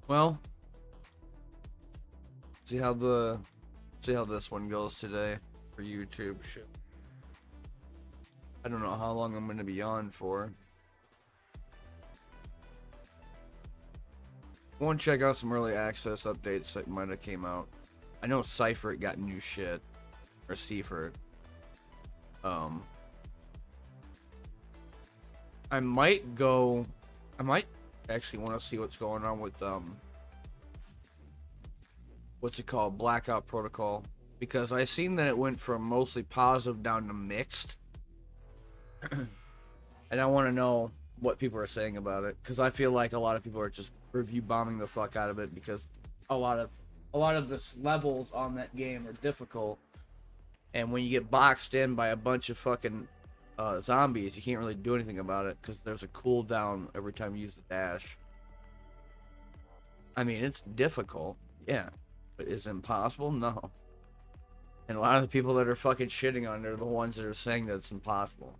Well, see how the see how this one goes today for YouTube. Shit. I don't know how long I'm gonna be on for. I want to check out some early access updates that might have came out. I know Cypher got new shit, or Seafert. Um, I might go. I might actually want to see what's going on with what's it called, Blackout Protocol, because I seen that it went from mostly positive down to mixed, and I want to know what people are saying about it, because I feel like a lot of people are just review bombing the fuck out of it because a lot of the levels on that game are difficult, and when you get boxed in by a bunch of fucking zombies, you can't really do anything about it because there's a cooldown every time you use the dash. I mean, it's difficult, yeah, but is it impossible? No. And a lot of the people that are fucking shitting on it are the ones that are saying that it's impossible.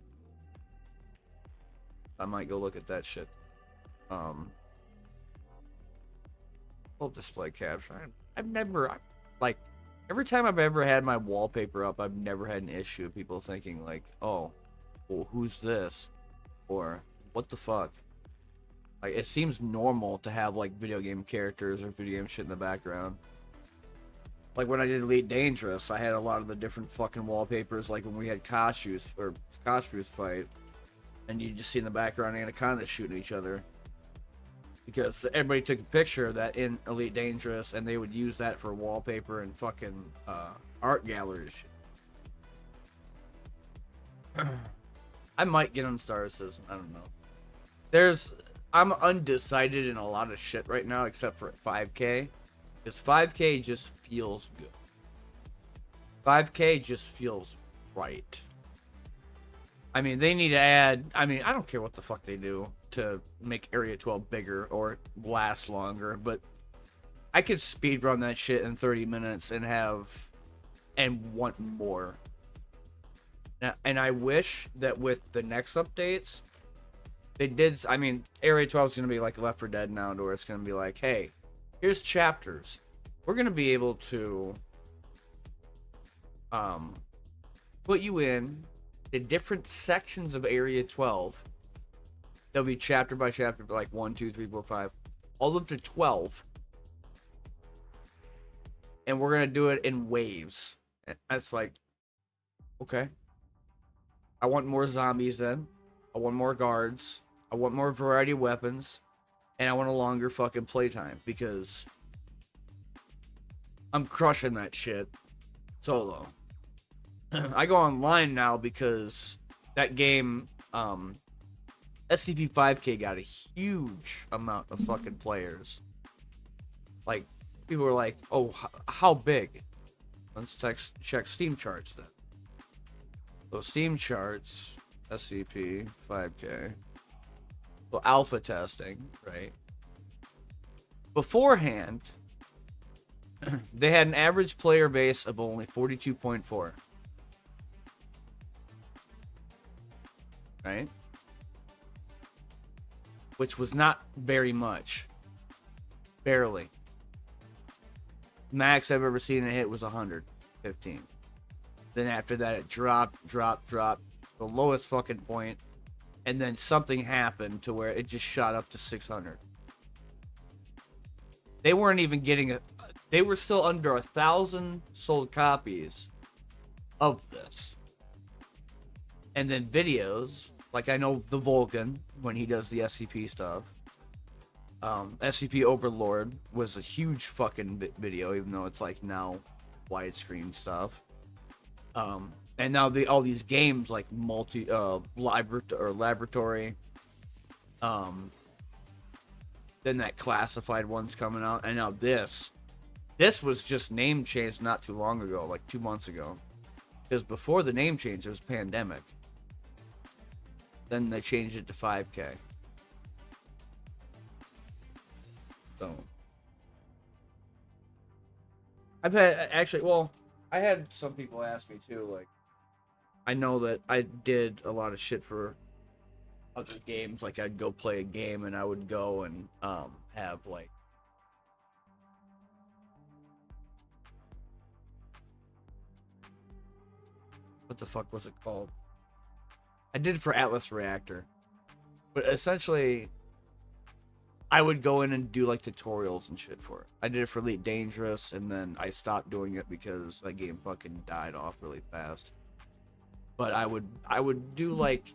I might go look at that shit. Full display capture. Like, every time I've ever had my wallpaper up, I've never had an issue of people thinking like, oh, well, who's this? Or, what the fuck? Like, it seems normal to have, like, video game characters or video game shit in the background. Like, when I did Elite Dangerous, I had a lot of the different fucking wallpapers, like when we had Koshu's fight, and you just see in the background Anaconda shooting each other. Because everybody took a picture of that in Elite Dangerous, and they would use that for wallpaper and fucking art galleries. I might get on Star Citizen. I don't know. I'm undecided in a lot of shit right now, except for 5K. Because 5K just feels good. 5K just feels right. I mean, they need to add... I mean, I don't care what the fuck they do to make Area 12 bigger or last longer, but I could speedrun that shit in 30 minutes and want more. Now, and I wish that with the next updates, they did... I mean, Area 12 is going to be like Left 4 Dead now, where it's going to be like, hey, here's chapters. We're going to be able to put you in the different sections of Area 12. There'll be chapter by chapter, like 1, 2, 3, 4, 5, all up to 12. And we're going to do it in waves. And that's like, okay. I want more zombies then. I want more guards. I want more variety of weapons. And I want a longer fucking playtime because I'm crushing that shit solo. I go online now because that game, SCP-5K got a huge amount of fucking players. Like, people were like, oh, how big? Let's check Steam charts then. So Steam charts, SCP-5K. So alpha testing, right? Beforehand, they had an average player base of only 42.4. Right? Which was not very much. Barely. Max I've ever seen it hit was 115. Then after that it dropped. The lowest fucking point. And then something happened to where it just shot up to 600. They weren't even getting they were still under 1,000 sold copies of this. And then videos, like I know the Vulcan, when he does the SCP stuff. SCP Overlord was a huge fucking video, even though it's like now widescreen stuff. And now all these games like laboratory. Then that classified one's coming out, and now this was just name changed not too long ago, like 2 months ago. Because before the name change, it was Pandemic. Then they changed it to 5K. So I've had I had some people ask me too, like, I know that I did a lot of shit for other games, like I'd go play a game and I would go and have like what the fuck was it called? I did it for Atlas Reactor. But essentially, I would go in and do like tutorials and shit for it. I did it for Elite Dangerous, and then I stopped doing it because that game fucking died off really fast. But I would do like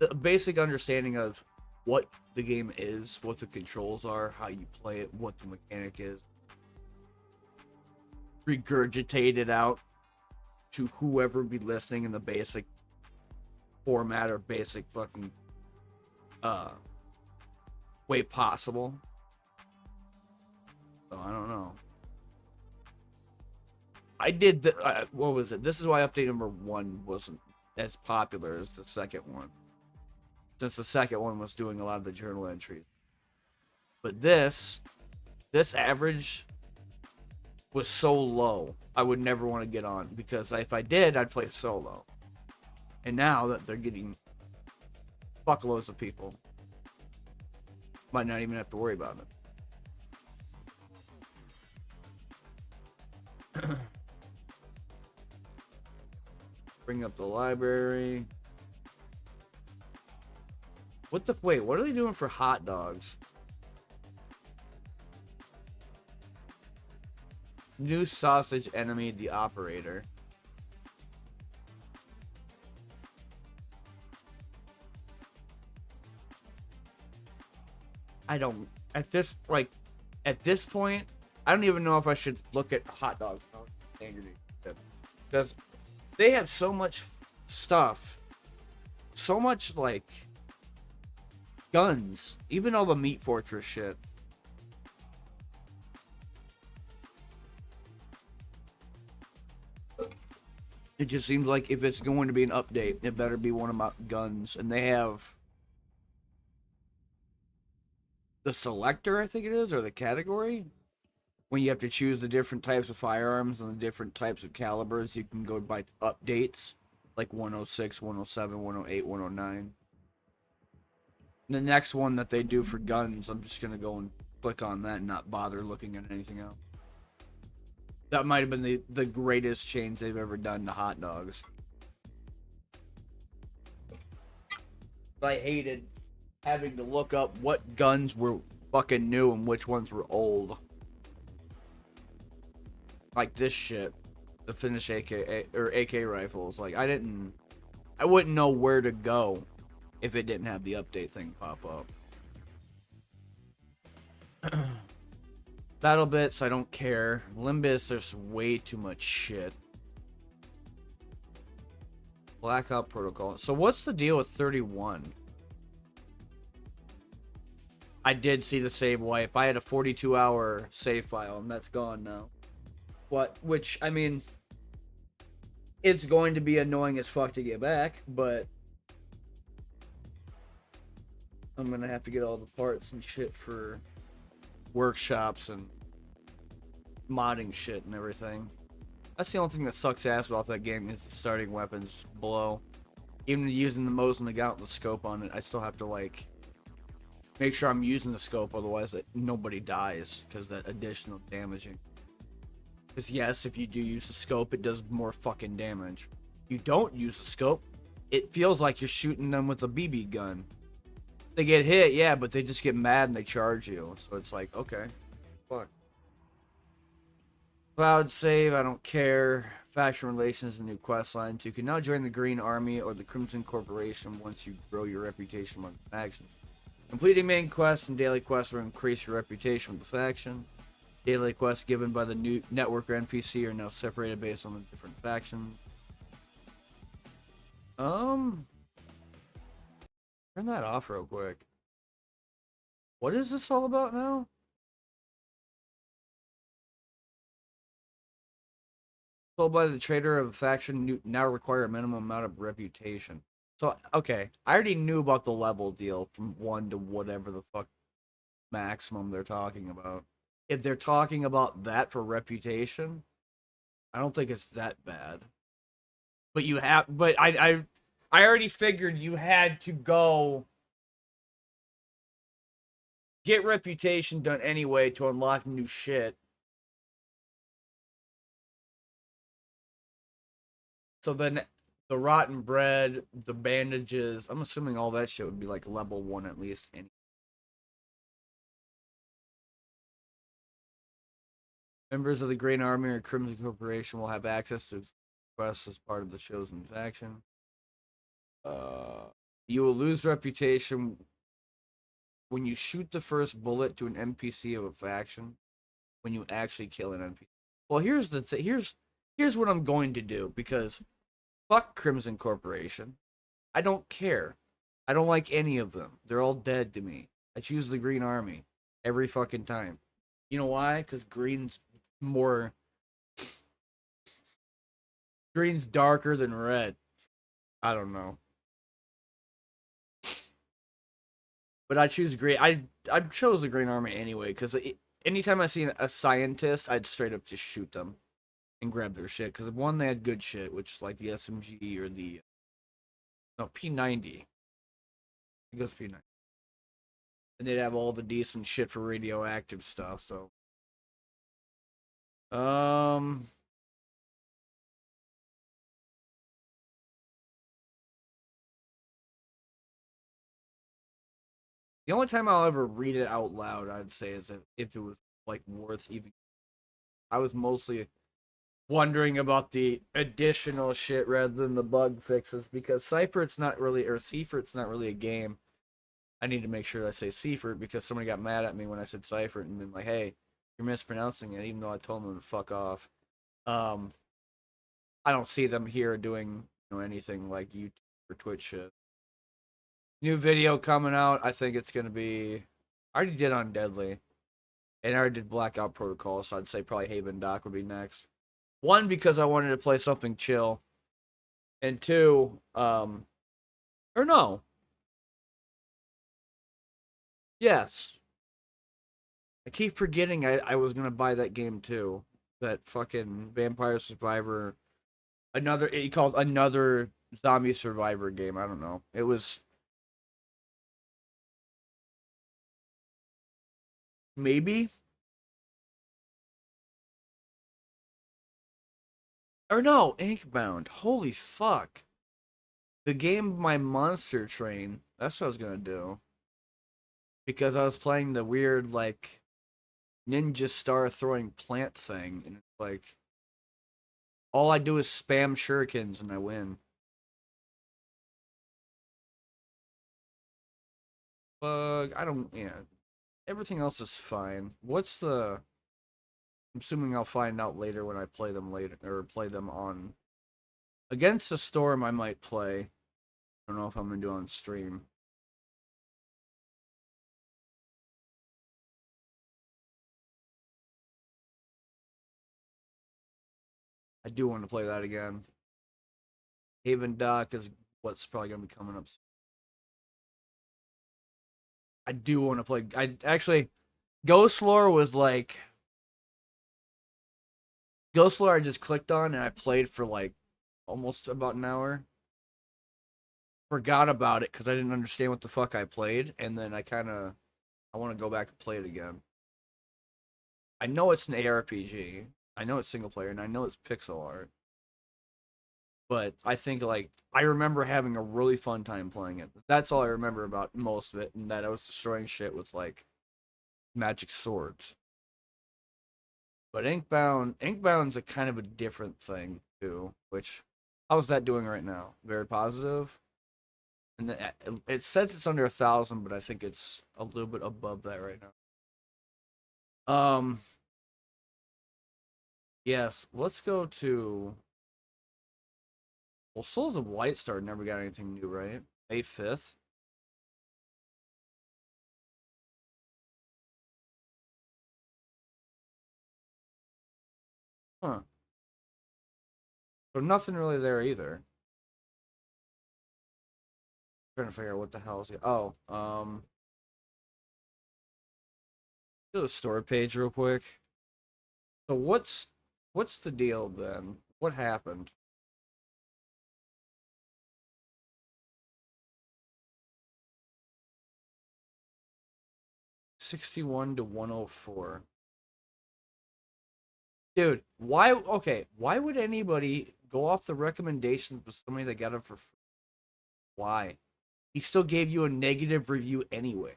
the basic understanding of what the game is, what the controls are, how you play it, what the mechanic is. Regurgitate it out to whoever be listening in the basic format or basic fucking way possible. So I don't know. I did the what was it? This is why update number 1 wasn't as popular as the second one, since the second one was doing a lot of the journal entries. But this average was so low, I would never want to get on, because if I did, I'd play solo. And now that they're getting fuckloads of people, might not even have to worry about it. Bring up the library. Wait, what are they doing for hot dogs? New sausage enemy, the operator. At this point, I don't even know if I should look at hot dogs because they have so much stuff, so much like guns, even all the Meat Fortress shit. It just seems like if it's going to be an update, it better be one about guns, and they have the selector, I think it is, or the category, when you have to choose the different types of firearms and the different types of calibers. You can go by updates, like 106, 107, 108, 109. The next one that they do for guns, I'm just going to go and click on that and not bother looking at anything else. That might have been the greatest change they've ever done to hot dogs. I hated having to look up what guns were fucking new and which ones were old. Like this shit, the Finnish AK rifles. Like I wouldn't know where to go if it didn't have the update thing pop up. Battle bits, I don't care. Limbus, there's way too much shit. Blackout Protocol. So what's the deal with 31? I did see the save wipe. I had a 42-hour save file, and that's gone now. Which, I mean, it's going to be annoying as fuck to get back, but I'm gonna have to get all the parts and shit for workshops and modding shit and everything. That's the only thing that sucks ass about that game is the starting weapons below. Even using the Mosin Nagant with the scope on it, I still have to like make sure I'm using the scope, otherwise nobody dies because that additional damaging. Because yes, if you do use the scope, it does more fucking damage. If you don't use the scope, it feels like you're shooting them with a BB gun. They get hit, yeah, but they just get mad and they charge you. So it's like, okay, fuck. Cloud save, I don't care. Faction relations, a new quest line. You can now join the Green Army or the Crimson Corporation once you grow your reputation among the factions. Completing main quests and daily quests will increase your reputation with the faction. Daily quests given by the new network or NPC are now separated based on the different factions. Turn that off real quick. What is this all about now? Told by the trader of a faction now require a minimum amount of reputation. So, okay, I already knew about the level deal from 1 to whatever the fuck maximum they're talking about. If they're talking about that for reputation, I don't think it's that bad. But I already figured you had to go get reputation done anyway to unlock new shit. So then the rotten bread, the bandages. I'm assuming all that shit would be like level 1 at least. Members of the Green Army or Crimson Corporation will have access to quests as part of the chosen faction. You will lose reputation when you shoot the first bullet to an NPC of a faction. When you actually kill an NPC. Well, here's what I'm going to do because fuck Crimson Corporation. I don't care. I don't like any of them. They're all dead to me. I choose the Green Army every fucking time. You know why? Because more green's darker than red. I don't know. But I choose green. I chose the Green Army anyway because anytime I see a scientist, I'd straight up just shoot them and grab their shit. Because one, they had good shit, which is like the SMG or the no P90. It goes P90, and they'd have all the decent shit for radioactive stuff. So, um, the only time I'll ever read it out loud, I'd say, is if it was like worth even. I was mostly wondering about the additional shit rather than the bug fixes because Seifert's not really, or Seifert not really a game. I need to make sure I say Seifert because somebody got mad at me when I said Seifert and been like, hey, you're mispronouncing it, even though I told them to fuck off. Um, I don't see them here doing anything like YouTube or Twitch shit. New video coming out. I think it's gonna be. I already did on Deadly, and I already did Blackout Protocol, so I'd say probably Haven Doc would be next. One, because I wanted to play something chill, and two, or no, yes, I keep forgetting I was gonna buy that game too. That fucking Vampire Survivor, another he called another zombie survivor game. I don't know. It was maybe or no, Inkbound. Holy fuck. The game My Monster Train. That's what I was gonna do. Because I was playing the weird like ninja star throwing plant thing, and it's like all I do is spam shurikens and I win. Bug, I don't yeah. Everything else is fine. What's the I'm assuming I'll find out later when I play them later or play them on Against the Storm I might play. I don't know if I'm gonna do it on stream. I do want to play that again. Haven Dock is what's probably gonna be coming up. I do want to play. I actually Ghost Lore was like Ghost Lore. I just clicked on and I played for like almost about an hour. Forgot about it because I didn't understand what the fuck I played, and then I want to go back and play it again. I know it's an ARPG. I know it's single player, and I know it's pixel art. But I think like I remember having a really fun time playing it. That's all I remember about most of it, and that I was destroying shit with like magic swords. But Inkbound's a kind of a different thing too. Which how's that doing right now? Very positive. And it says it's under 1,000, but I think it's a little bit above that right now. Yes, let's go to. Well, Souls of Lightstar never got anything new, right? May 5th. Huh. So nothing really there either. Trying to figure out what the hell is it. Oh, do the store page real quick. So what's the deal then? What happened? 61 to 104. Dude, why okay, why would anybody go off the recommendations of somebody that got it for free. Why? He still gave you a negative review anyway.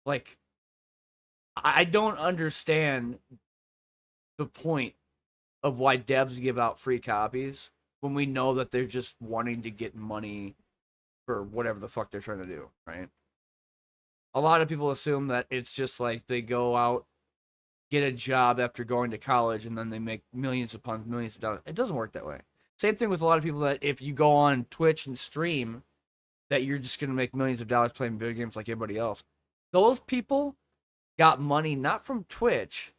Like, I don't understand the point of why devs give out free copies when we know that they're just wanting to get money for whatever the fuck they're trying to do, right? A lot of people assume that it's just like they go out, get a job after going to college, and then they make millions upon millions of dollars. It doesn't work that way. Same thing with a lot of people that if you go on Twitch and stream, that you're just going to make millions of dollars playing video games like everybody else. Those people got money not from Twitch,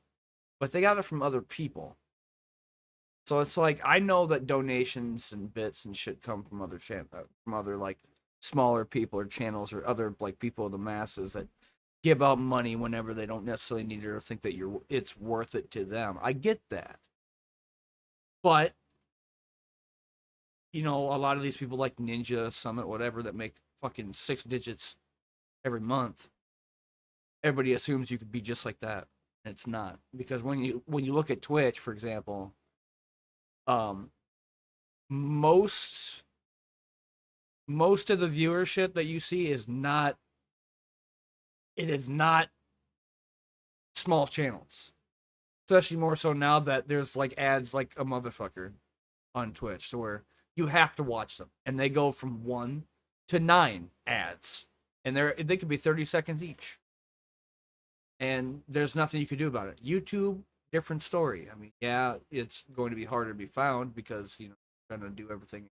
but they got it from other people. So it's like, I know that donations and bits and shit come from other from other like smaller people or channels or other like people of the masses that give out money whenever they don't necessarily need it or think that it's worth it to them. I get that. But you know, a lot of these people like Ninja, Summit, whatever, that make fucking 6 digits every month, everybody assumes you could be just like that. And it's not. Because when you look at Twitch, for example, most of the viewership that you see is not small channels. Especially more so now that there's like ads like a motherfucker on Twitch, so where you have to watch them, and they go from 1 to 9 ads, and they could be 30 seconds each, and there's nothing you can do about it. YouTube, different story. I mean, yeah, it's going to be harder to be found because you're going to do everything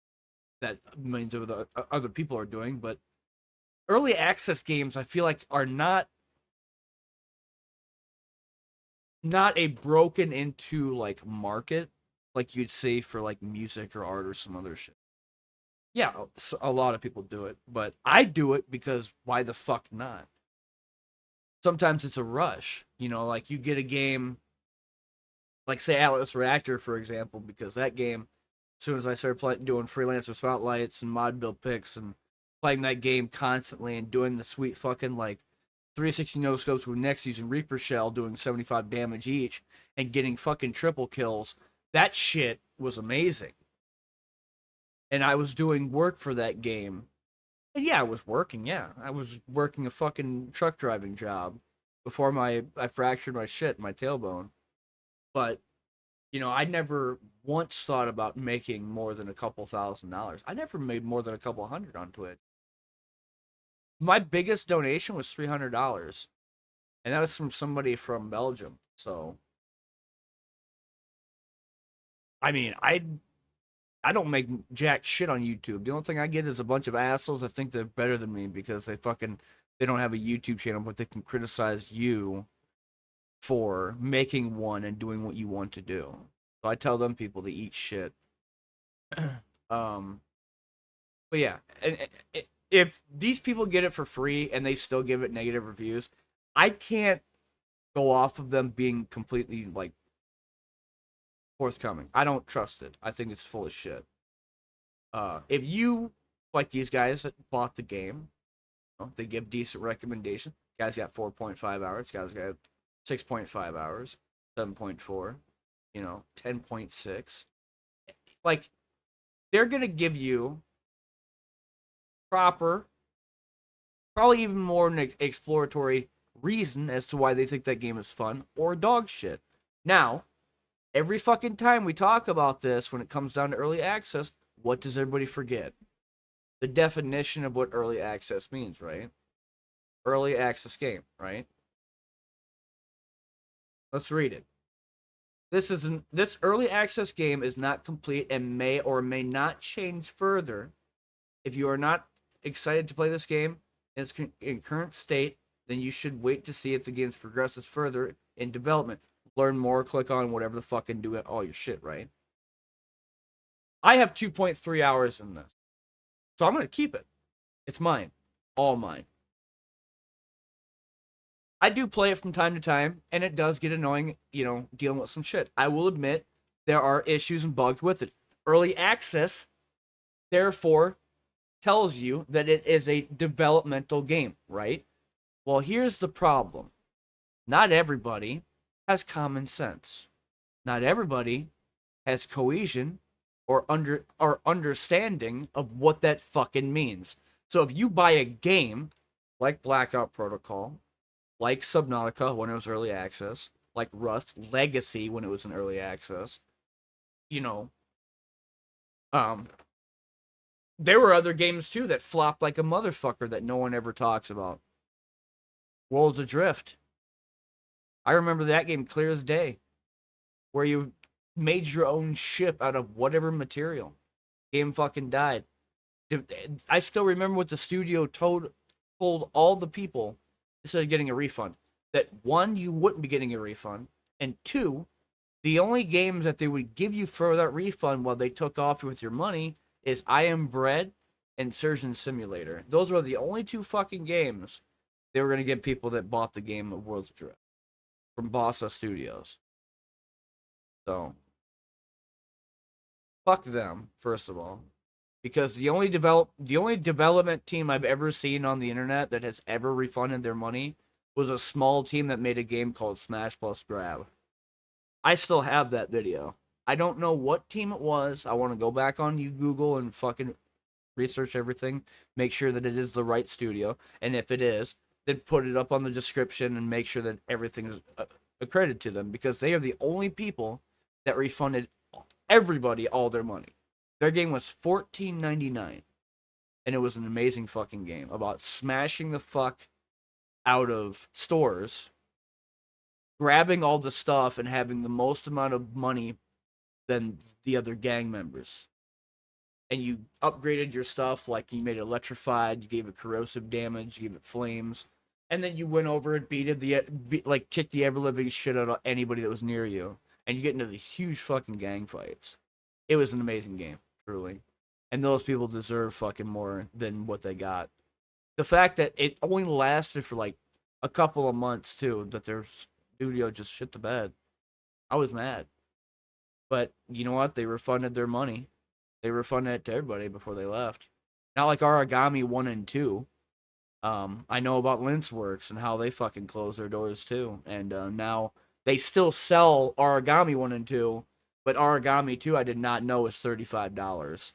that millions of other people are doing, but early access games, I feel like, are not a broken into like market like you'd say for like music or art or some other shit. Yeah, a lot of people do it, but I do it because why the fuck not? Sometimes it's a rush, like you get a game like say Atlas Reactor, for example, because that game, as soon as I started doing freelancer spotlights and mod build picks and playing that game constantly and doing the sweet fucking like 360 no scopes with Nexus and Reaper Shell doing 75 damage each and getting fucking triple kills, that shit was amazing. And I was doing work for that game. And yeah, I was working, I was working a fucking truck driving job before I fractured my tailbone. But, I never once thought about making more than a couple $1,000s. I never made more than a couple hundred on Twitch. My biggest donation was $300. And that was from somebody from Belgium. So, I mean, I don't make jack shit on YouTube. The only thing I get is a bunch of assholes that think they're better than me because they don't have a YouTube channel, but they can criticize you for making one and doing what you want to do. So I tell them people to eat shit. But yeah, and if these people get it for free and they still give it negative reviews, I can't go off of them being completely like forthcoming. I don't trust it. I think it's full of shit. If you like these guys that bought the game, they give decent recommendation. Guys got 4.5 hours. Guys got 6.5 hours, 7.4, 10.6. Like, they're gonna give you proper, probably even more an exploratory reason as to why they think that game is fun or dog shit. Now, every fucking time we talk about this, when it comes down to early access, what does everybody forget? The definition of what early access means, right? Early access game, right? Let's read it. This early access game is not complete and may or may not change further. If you are not excited to play this game in its current state, then you should wait to see if the game progresses further in development. Learn more, click on whatever the fuck, and do it all your shit, right? I have 2.3 hours in this. So I'm going to keep it. It's mine. All mine. I do play it from time to time, and it does get annoying, dealing with some shit. I will admit there are issues and bugs with it. Early access, therefore, tells you that it is a developmental game, right? Well, here's the problem. Not everybody has common sense. Not everybody has cohesion or understanding of what that fucking means. So if you buy a game like Blackout Protocol, like Subnautica when it was early access, like Rust Legacy when it was in early access, you know, um, there were other games too that flopped like a motherfucker that no one ever talks about. Worlds Adrift. I remember that game clear as day, where you made your own ship out of whatever material. Game fucking died. I still remember what the studio told all the people instead of getting a refund. That one, you wouldn't be getting a refund, and two, the only games that they would give you for that refund while they took off with your money is I Am Bread and Surgeon Simulator. Those were the only two fucking games they were gonna give people that bought the game of Worlds of Drift from Bossa Studios. So fuck them, first of all. Because the only development team I've ever seen on the internet that has ever refunded their money was a small team that made a game called Smash Plus Grab. I still have that video. I don't know what team it was. I want to go back on you Google and fucking research everything, make sure that it is the right studio, and if it is, then put it up on the description and make sure that everything is accredited to them because they are the only people that refunded everybody all their money. Their game was $14.99, and it was an amazing fucking game about smashing the fuck out of stores, grabbing all the stuff, and having the most amount of money than the other gang members. And you upgraded your stuff, like you made it electrified, you gave it corrosive damage, you gave it flames, and then you went over and kicked the ever living shit out of anybody that was near you, and you get into the huge fucking gang fights. It was an amazing game, truly, and those people deserve fucking more than what they got. The fact that it only lasted for like a couple of months too, that their studio just shit the bed. I was mad, but you know what? They refunded their money. They refunded it to everybody before they left. Not like Origami 1 and 2. I know about Linceworks and how they fucking closed their doors too. And now they still sell Origami 1 and 2, but Origami 2 I did not know was $35.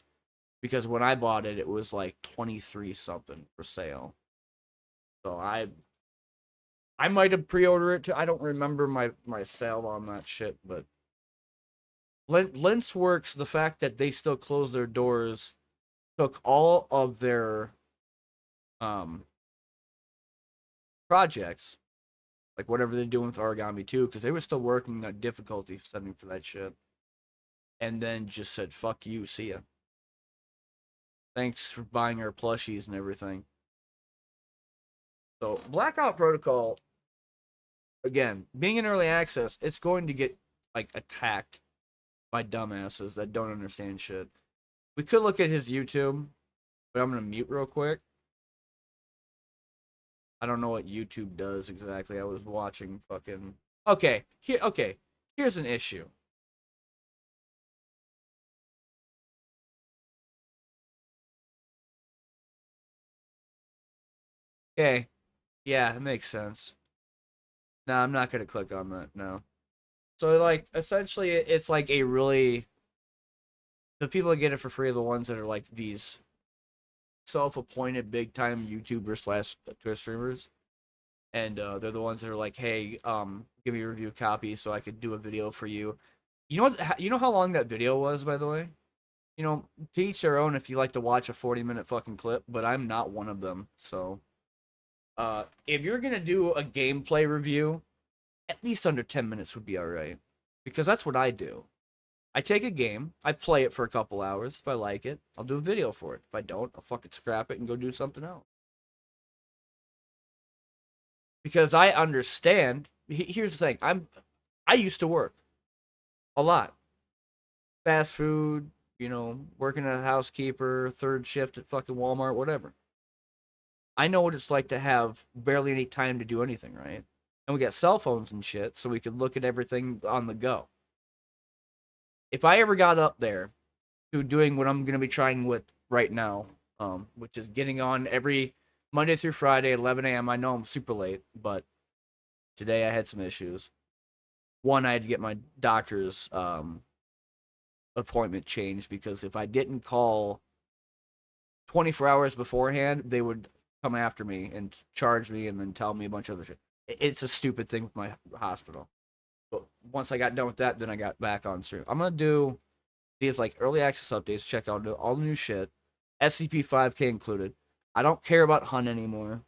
Because when I bought it, it was like 23 something for sale. So I might have pre-ordered it too. I don't remember my sale on that shit, but Linceworks, the fact that they still closed their doors, took all of their projects, like whatever they're doing with Origami 2, because they were still working on difficulty setting for that shit, and then just said, fuck you, see ya. Thanks for buying our plushies and everything. So, Blackout Protocol, again, being in early access, it's going to get, like, attacked by dumbasses that don't understand shit. We could look at his YouTube, but I'm gonna mute real quick. I don't know what YouTube does exactly. I was watching fucking... Okay, here's an issue. Okay, yeah, it makes sense. No, I'm not gonna click on that, no. So, like, essentially, it's like a really... The people that get it for free are the ones that are like these self-appointed big-time YouTubers slash Twitch streamers. And they're the ones that are like, hey, give me a review copy so I could do a video for you. You know what? You know how long that video was, by the way? You know, to each their own if you like to watch a 40-minute fucking clip, but I'm not one of them. So, if you're gonna do a gameplay review, at least under 10 minutes would be alright. Because that's what I do. I take a game, I play it for a couple hours. If I like it, I'll do a video for it. If I don't, I'll fucking scrap it and go do something else. Because I understand. Here's the thing. I used to work a lot. Fast food, you know, working as a housekeeper, third shift at fucking Walmart, whatever. I know what it's like to have barely any time to do anything, right? And we got cell phones and shit, so we could look at everything on the go. If I ever got up there to doing what I'm going to be trying with right now, which is getting on every Monday through Friday at 11 a.m. I know I'm super late, but today I had some issues. One, I had to get my doctor's appointment changed because if I didn't call 24 hours beforehand, they would come after me and charge me and then tell me a bunch of other shit. It's a stupid thing with my hospital. But once I got done with that, then I got back on stream. I'm gonna do these like early access updates, check out all the new shit, SCP-5K included. I don't care about Hunt anymore.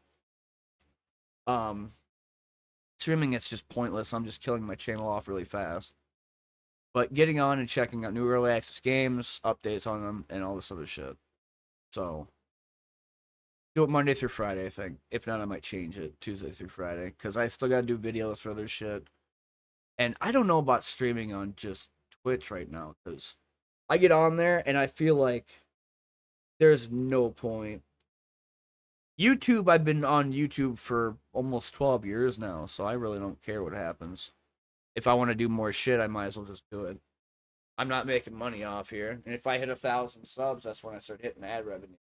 Streaming, it's just pointless. I'm just killing my channel off really fast. But getting on and checking out new early access games, updates on them, and all this other shit. So, do it Monday through Friday, I think. If not, I might change it Tuesday through Friday. Because I still gotta do videos for other shit. And I don't know about streaming on just Twitch right now. Because I get on there and I feel like there's no point. YouTube, I've been on YouTube for almost 12 years now. So I really don't care what happens. If I want to do more shit, I might as well just do it. I'm not making money off here. And if I hit 1,000 subs, that's when I start hitting ad revenue.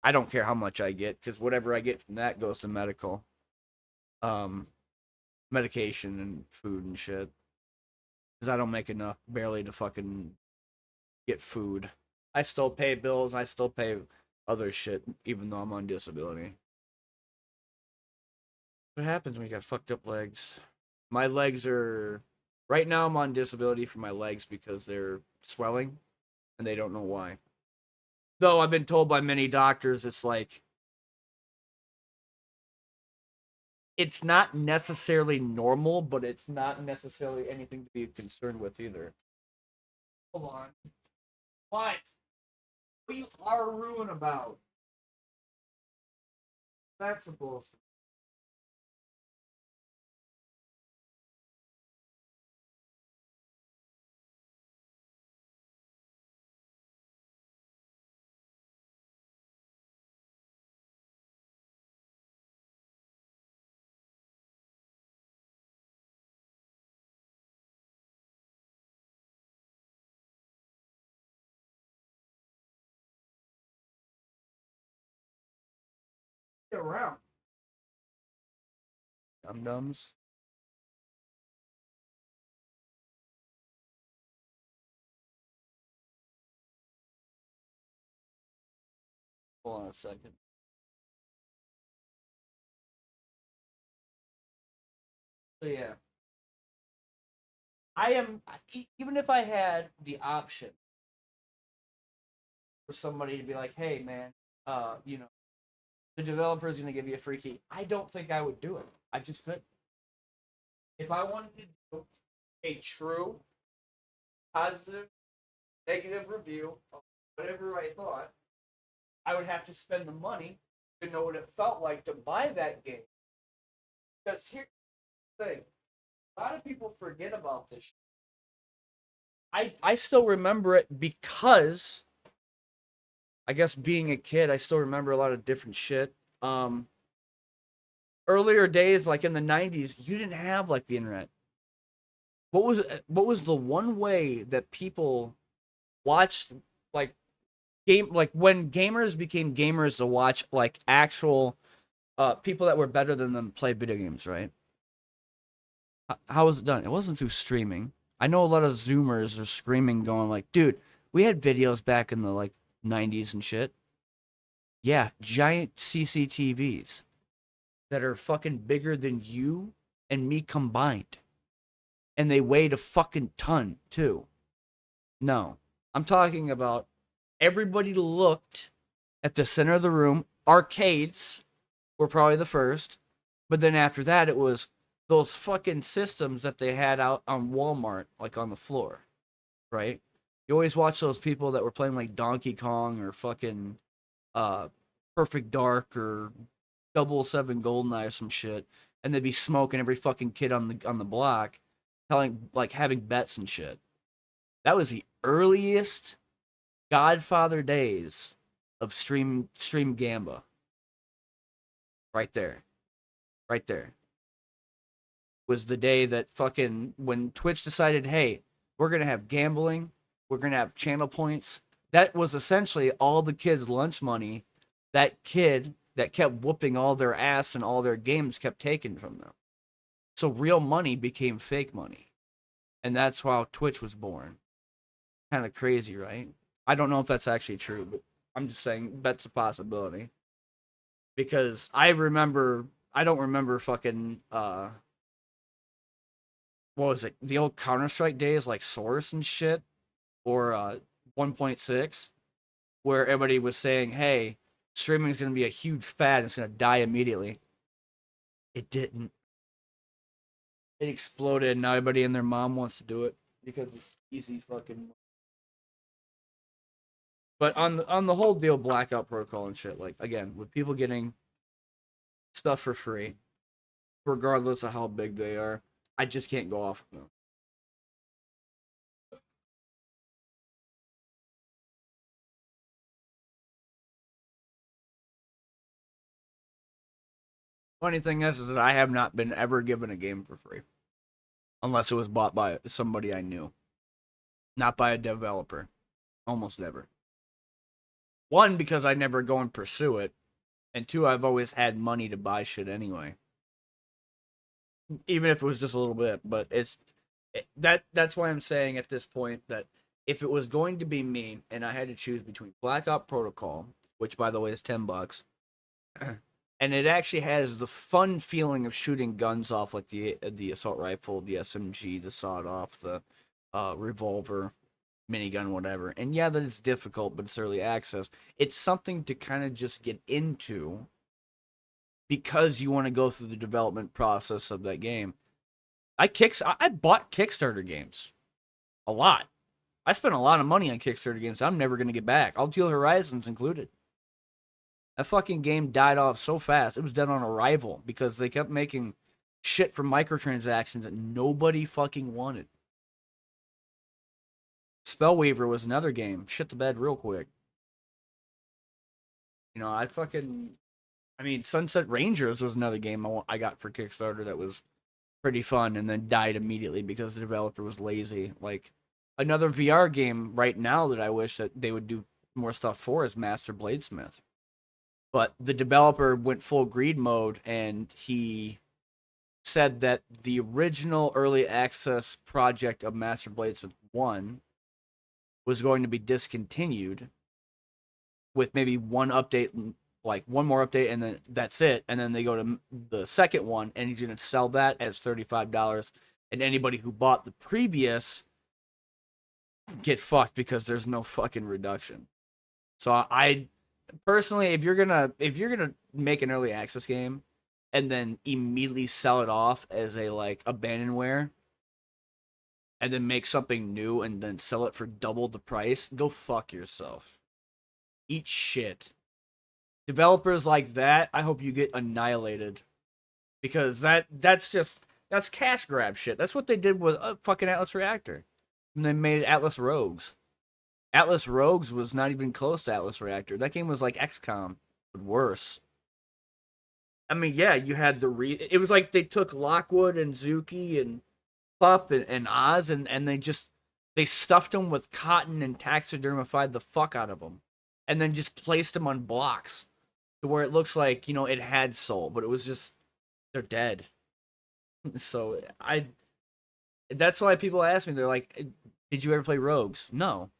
I don't care how much I get, because whatever I get from that goes to medical. Medication and food and shit. Because I don't make enough barely to fucking get food. I still pay bills, and I still pay other shit, even though I'm on disability. What happens when you got fucked up legs? My legs are... Right now I'm on disability for my legs because they're swelling, and they don't know why. Though I've been told by many doctors it's like... It's not necessarily normal, but it's not necessarily anything to be concerned with either. Hold on. What? What you are ruin about? That's some bullshit. Get around. Dum-dums. Hold on a second. So yeah. I am... Even if I had the option for somebody to be like, hey, man, you know, the developer is going to give you a free key. I don't think I would do it. I just couldn't. If I wanted to do a true, positive, negative review of whatever I thought, I would have to spend the money to know what it felt like to buy that game. Because here's the thing. A lot of people forget about this shit. I still remember it because... I guess being a kid, I still remember a lot of different shit. Earlier days, like in the 90s, you didn't have like the internet. What was the one way that people watched like when gamers became gamers to watch like actual people that were better than them play video games, right? How was it done? It wasn't through streaming. I know a lot of Zoomers are screaming, going like, "Dude, we had videos back in the like 90s and shit." Yeah, giant CCTVs that are fucking bigger than you and me combined. And they weighed a fucking ton, too. No. I'm talking about everybody looked at the center of the room. Arcades were probably the first. But then after that, it was those fucking systems that they had out on Walmart, like on the floor. Right? You always watch those people that were playing like Donkey Kong or fucking Perfect Dark or 007 Goldeneye or some shit, and they'd be smoking every fucking kid on the block, telling like having bets and shit. That was the earliest Godfather days of stream Gamba. Right there. Right there. Was the day that fucking when Twitch decided, hey, we're gonna have gambling. We're going to have channel points. That was essentially all the kids' lunch money. That kid that kept whooping all their ass and all their games kept taken from them. So real money became fake money. And that's how Twitch was born. Kind of crazy, right? I don't know if that's actually true, but I'm just saying that's a possibility. Because I don't remember fucking what was it? The old Counter-Strike days like Source and shit or 1.6 where everybody was saying, "Hey, streaming is going to be a huge fad, it's going to die immediately." It didn't. It exploded and now everybody and their mom wants to do it because it's easy fucking. But on the whole deal, blackout protocol and shit, like again, with people getting stuff for free, regardless of how big they are, I just can't go off of them. Funny thing is that I have not been ever given a game for free unless it was bought by somebody I knew, not by a developer. Almost never. One, because I never go and pursue it, and two, I've always had money to buy shit anyway, even if it was just a little bit. But that's why I'm saying at this point that if it was going to be me and I had to choose between Blackout Protocol, which by the way is $10, and it actually has the fun feeling of shooting guns off like the assault rifle, the SMG, the sawed off, the revolver, minigun, whatever. And yeah, that it's difficult, but it's early access. It's something to kind of just get into because you want to go through the development process of that game. I bought Kickstarter games a lot. I spent a lot of money on Kickstarter games I'm never gonna get back. All Teal Horizons included. That fucking game died off so fast. It was dead on arrival because they kept making shit for microtransactions that nobody fucking wanted. Spellweaver was another game. Shit the bed real quick. You know, I mean, Sunset Rangers was another game I got for Kickstarter that was pretty fun and then died immediately because the developer was lazy. Like, another VR game right now that I wish that they would do more stuff for is Master Bladesmith. But the developer went full greed mode and he said that the original early access project of Master Bladesmith 1 was going to be discontinued with maybe one update, like one more update, and then that's it. And then they go to the second one, and he's going to sell that as $35. And anybody who bought the previous get fucked because there's no fucking reduction. So I personally, if you're gonna make an early access game and then immediately sell it off as a like abandonware and then make something new and then sell it for double the price, go fuck yourself. Eat shit. Developers like that, I hope you get annihilated because that's cash grab shit. That's what they did with fucking Atlas Reactor. And they made Atlas Rogues. Atlas Rogues was not even close to Atlas Reactor. That game was like XCOM, but worse. I mean, yeah, you had it was like they took Lockwood and Zuki and Pup and Oz and they stuffed them with cotton and taxidermified the fuck out of them, and then just placed them on blocks to where it looks like it had soul, but it was just they're dead. So that's why people ask me. They're like, "Did you ever play Rogues?" No,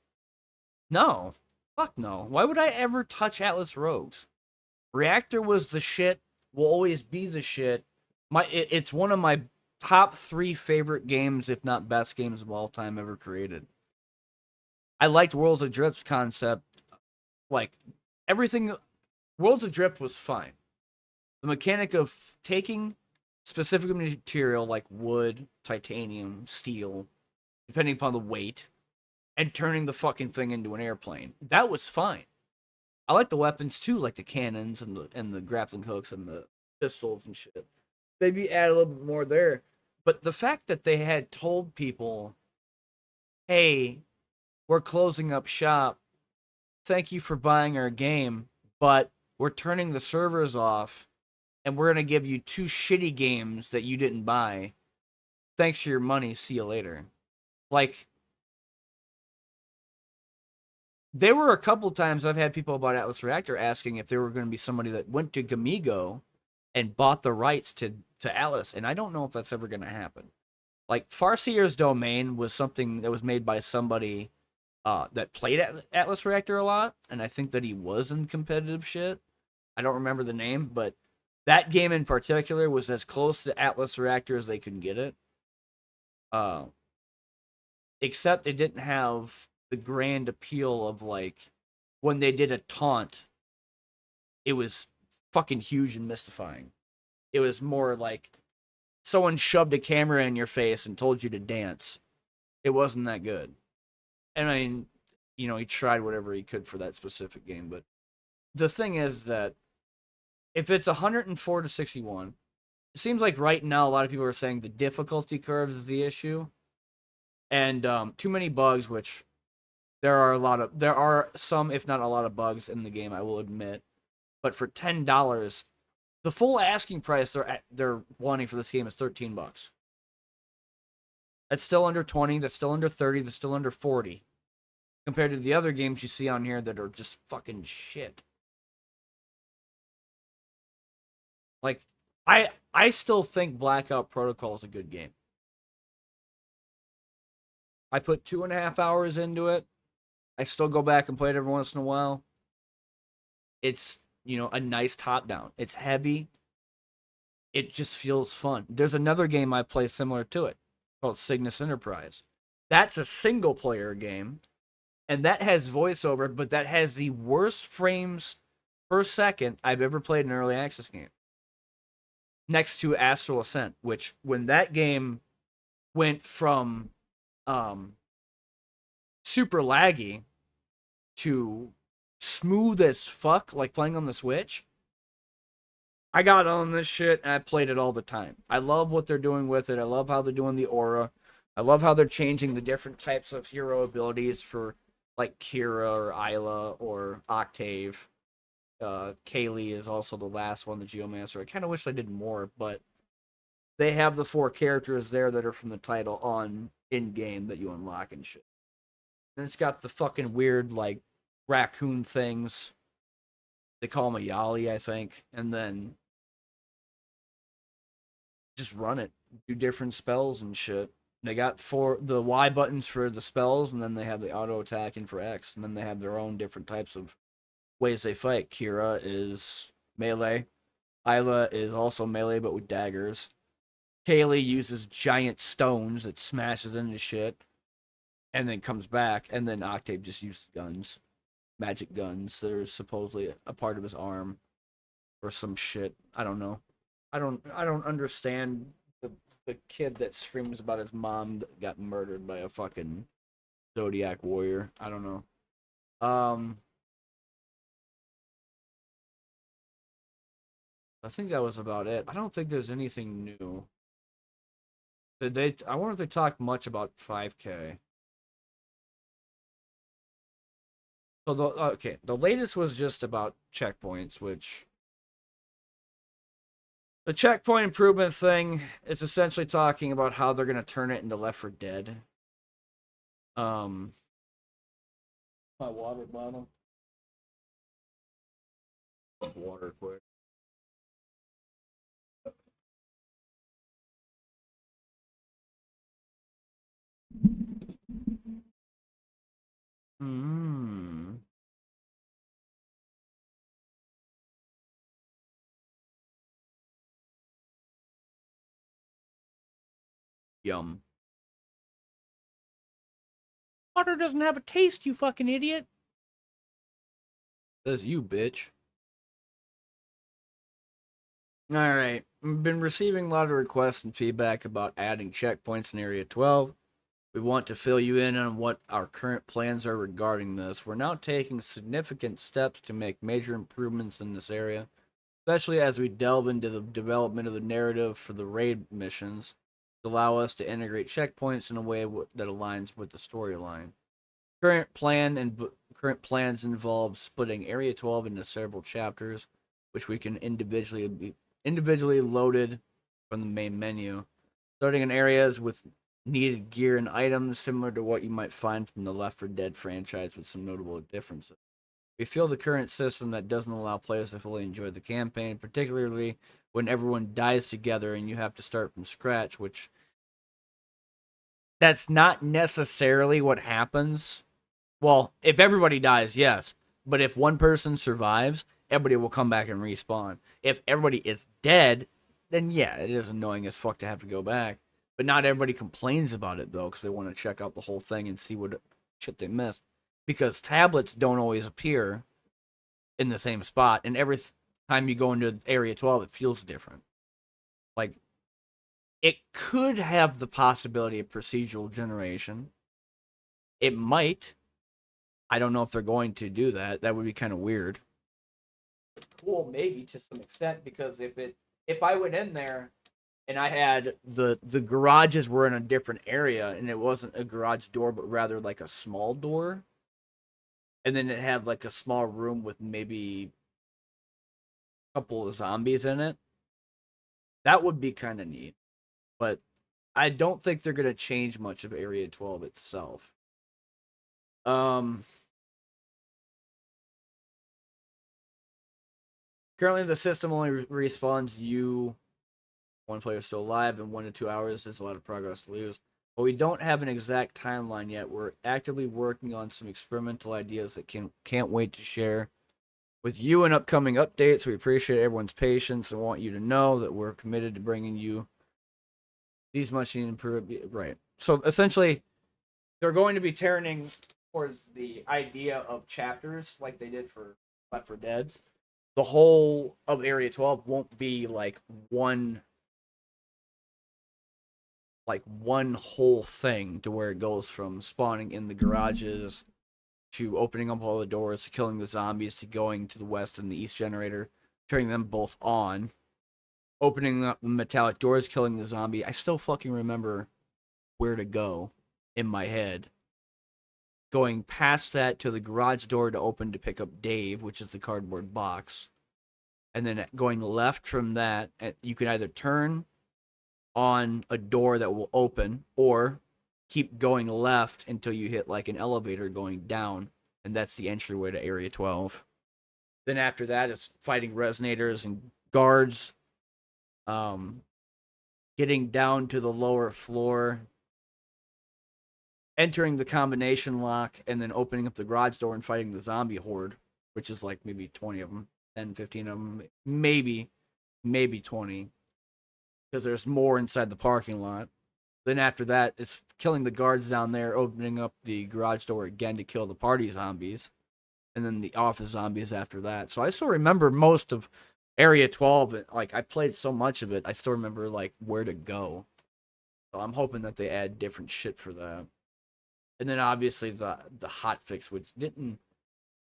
no, fuck no. Why would I ever touch Atlas Rogues? Reactor was the shit. Will always be the shit. It's one of my top 3 favorite games, if not best games of all time ever created. I liked Worlds Adrift's concept. Like everything, Worlds Adrift was fine. The mechanic of taking specific material like wood, titanium, steel, depending upon the weight, and turning the fucking thing into an airplane. That was fine. I like the weapons too, like the cannons and the grappling hooks and the pistols and shit. Maybe add a little bit more there. But the fact that they had told people, "Hey, we're closing up shop. Thank you for buying our game, but we're turning the servers off and we're going to give you 2 shitty games that you didn't buy. Thanks for your money. See you later." Like, there were a couple times I've had people about Atlas Reactor asking if there were going to be somebody that went to Gamigo and bought the rights to Atlas, and I don't know if that's ever going to happen. Like, Farseer's Domain was something that was made by somebody that played Atlas Reactor a lot, and I think that he was in competitive shit. I don't remember the name, but that game in particular was as close to Atlas Reactor as they could get it. Uh, except it didn't have the grand appeal of like when they did a taunt, it was fucking huge and mystifying. It was more like someone shoved a camera in your face and told you to dance. It wasn't that good. And I mean, he tried whatever he could for that specific game, but the thing is that if it's 104 to 61, it seems like right now a lot of people are saying the difficulty curves is the issue, and too many bugs. Which there are some, if not a lot of bugs in the game, I will admit. But for $10, the full asking price they're wanting for this game is $13. That's still under 20. That's still under 30. That's still under 40. Compared to the other games you see on here that are just fucking shit. Like, I still think Blackout Protocol is a good game. I put 2.5 hours into it. I still go back and play it every once in a while. It's, a nice top down. It's heavy. It just feels fun. There's another game I play similar to it called Cygnus Enterprise. That's a single player game, and that has voiceover, but that has the worst frames per second I've ever played in an early access game. Next to Astral Ascent, which when that game went from super laggy to smooth as fuck, like playing on the Switch, I got on this shit and I played it all the time. I love what they're doing with it. I love how they're doing the aura. I love how they're changing the different types of hero abilities for like Kira or Isla or Octave. Kaylee is also the last one, the Geomancer. I kind of wish I did more, but they have the 4 characters there that are from the title on in-game that you unlock and shit. And it's got the fucking weird, like, raccoon things. They call them a Yali, I think. And then just run it. Do different spells and shit. They got the Y buttons for the spells, and then they have the auto attacking for X, and then they have their own different types of ways they fight. Kira is melee. Isla is also melee, but with daggers. Kaylee uses giant stones that smashes into shit, and then comes back. And then Octave just uses guns, magic guns that are supposedly a part of his arm, or some shit. I don't know. I don't understand the kid that screams about his mom that got murdered by a fucking Zodiac warrior. I don't know. I think that was about it. I don't think there's anything new. I wonder if they talked much about 5K. So the latest was just about checkpoints, which the checkpoint improvement thing is essentially talking about how they're gonna turn it into Left 4 Dead. My water bottle. Water quick. Mmm. Yum. Water doesn't have a taste, you fucking idiot. That's you, bitch. Alright. We've been receiving a lot of requests and feedback about adding checkpoints in Area 12. We want to fill you in on what our current plans are regarding this. We're now taking significant steps to make major improvements in this area, especially as we delve into the development of the narrative for the raid missions to allow us to integrate checkpoints in a way that aligns with the storyline. Current plans involve splitting Area 12 into several chapters, which we can individually loaded from the main menu, starting in areas with needed gear and items similar to what you might find from the Left 4 Dead franchise with some notable differences. We feel the current system that doesn't allow players to fully enjoy the campaign, particularly when everyone dies together and you have to start from scratch, which that's not necessarily what happens Well, if everybody dies, yes. But if one person survives, everybody will come back and respawn. If everybody is dead, then yeah, it is annoying as fuck to have to go back. But not everybody complains about it though, because they want to check out the whole thing and see what shit they missed. Because tablets don't always appear in the same spot, and every time you go into Area 12, it feels different. Like it could have the possibility of procedural generation. It might. I don't know if they're going to do that. That would be kind of weird. Cool, maybe to some extent, because if I went in there and I had the garages were in a different area and it wasn't a garage door but rather like a small door, and then it had like a small room with maybe a couple of zombies in it, that would be kind of neat. But I don't think they're gonna change much of Area 12 itself. Um, Currently the system only respawns you one player still alive in 1 to 2 hours. There's a lot of progress to lose. But we don't have an exact timeline yet. We're actively working on some experimental ideas that can't wait to share with you in upcoming updates. We appreciate everyone's patience and want you to know that we're committed to bringing you these much improved. Right. So essentially, they're going to be turning towards the idea of chapters like they did for Left 4 Dead. The whole of Area 12 won't be like one whole thing to where it goes from spawning in the garages to opening up all the doors to killing the zombies to going to the west and the east generator, turning them both on, opening up the metallic doors, killing the zombie. I still fucking remember where to go in my head. Going past that to the garage door to open to pick up Dave, which is the cardboard box. And then going left from that, you can either turn on a door that will open or keep going left until you hit like an elevator going down, and that's the entryway to Area 12. Then after that is fighting resonators and guards, getting down to the lower floor, entering the combination lock, and then opening up the garage door and fighting the zombie horde, which is like maybe 20 of them, 10, 15 of them, maybe 20, because there's more inside the parking lot. Then after that, it's killing the guards down there, opening up the garage door again to kill the party zombies, and then the office zombies after that. So I still remember most of Area 12. Like I played so much of it, I still remember like where to go. So I'm hoping that they add different shit for that. And then obviously the hot fix, which didn't